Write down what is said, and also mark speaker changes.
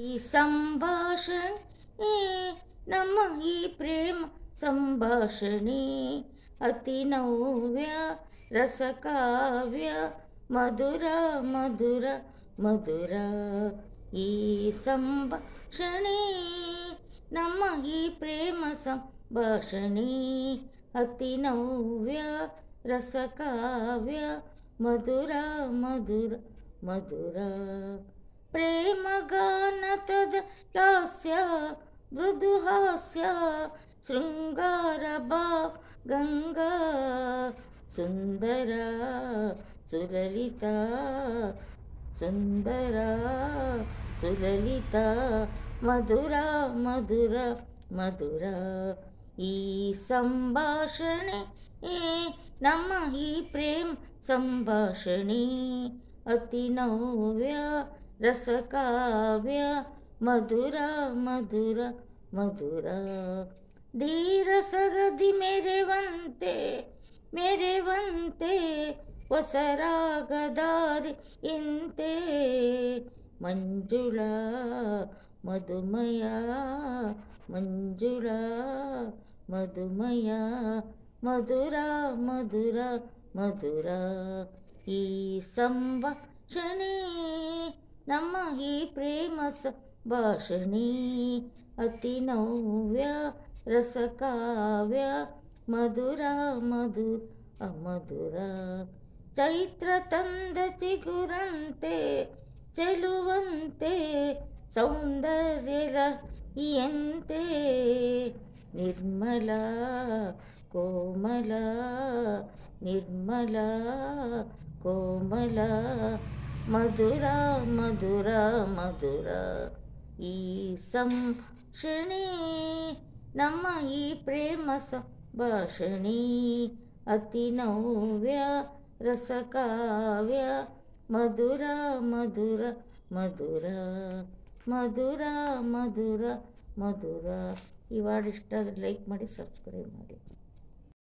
Speaker 1: ಈ ಸಂಭಾಷಣೆ ನಮ್ಮ ಈ ಪ್ರೇಮ ಸಂಭಾಷಣೆ ಅತಿ ನವ್ಯ ರಸಕಾವ್ಯ ಮಧುರ ಮಧುರ ಮಧುರ. ಈ ಸಂಭಾಷಣೆ ನಮ್ಮ ಈ ಪ್ರೇಮ ಸಂಭಾಷಣೆ ಅತಿ ನವ್ಯ ರಸಕಾವ್ಯ ಮಧುರ ಮಧುರ ಮಧುರ. ಪ್ರೇಮಗಾನತದ ಲಾಸ್ಯ ಮೃದು ಹಾಸ್ಯ ಶೃಂಗಾರ ಭಾವ ಗಂಗಾ ಸುಂದರ ಸುಲಲಿತ ಸುಂದರ ಸುಲಲಿತ ಮಧುರ ಮಧುರ ಮಧುರ. ಈ ಸಂಭಾಷಣೆ ನಮ್ಮ ಈ ಪ್ರೇಮ ಸಂಭಾಷಣೆ ಅತಿ ನವ್ಯ ರಸಕಾವ್ಯ ಮಧುರ ಮಧುರ ಮಧುರ. ಧೀರ ಸರದಿ ಮೆರೆವಂತೆ ಮೆರೆವಂತೆ ಹೊಸ ರಾಗದಾರಿ ಇಂತೆ ಮಂಜುಳ ಮಧುಮಯ ಮಂಜುಳ ಮಧುಮಯ ಮಧುರ ಮಧುರ ಮಧುರ. ಈ ಸಂಭಾಷಣೆ ನಮ್ಮ ಈ ಪ್ರೇಮ ಸಂಭಾಷಣೆ ಅತಿ ನವ್ಯ ರಸಕಾವ್ಯ ಮಧುರ ಮಧುರ ಮಧುರ. ಚೈತ್ರ ತಂದ ಚಿಗುರಂತೆ ಚೆಲುವಂತೆ ಸೌಂದರ್ಯರಹಿಯಂತೆ ನಿರ್ಮಲ ಕೋಮಲ ನಿರ್ಮಲ ಕೋಮಲ ಮಧುರ ಮಧುರ ಮಧುರ. ಈ ಸಂಭಾಷಣೆ ನಮ್ಮ ಈ ಪ್ರೇಮ ಸಂಭಾಷಣೆ ಅತಿ ನವ್ಯ ರಸಕಾವ್ಯ ಮಧುರ ಮಧುರ ಮಧುರ ಮಧುರ ಮಧುರ ಮಧುರ. ಈ ವಾರ್ಡ್ ಇಷ್ಟ ಆದರೆ ಲೈಕ್ ಮಾಡಿ, ಸಬ್ಸ್ಕ್ರೈಬ್ ಮಾಡಿ.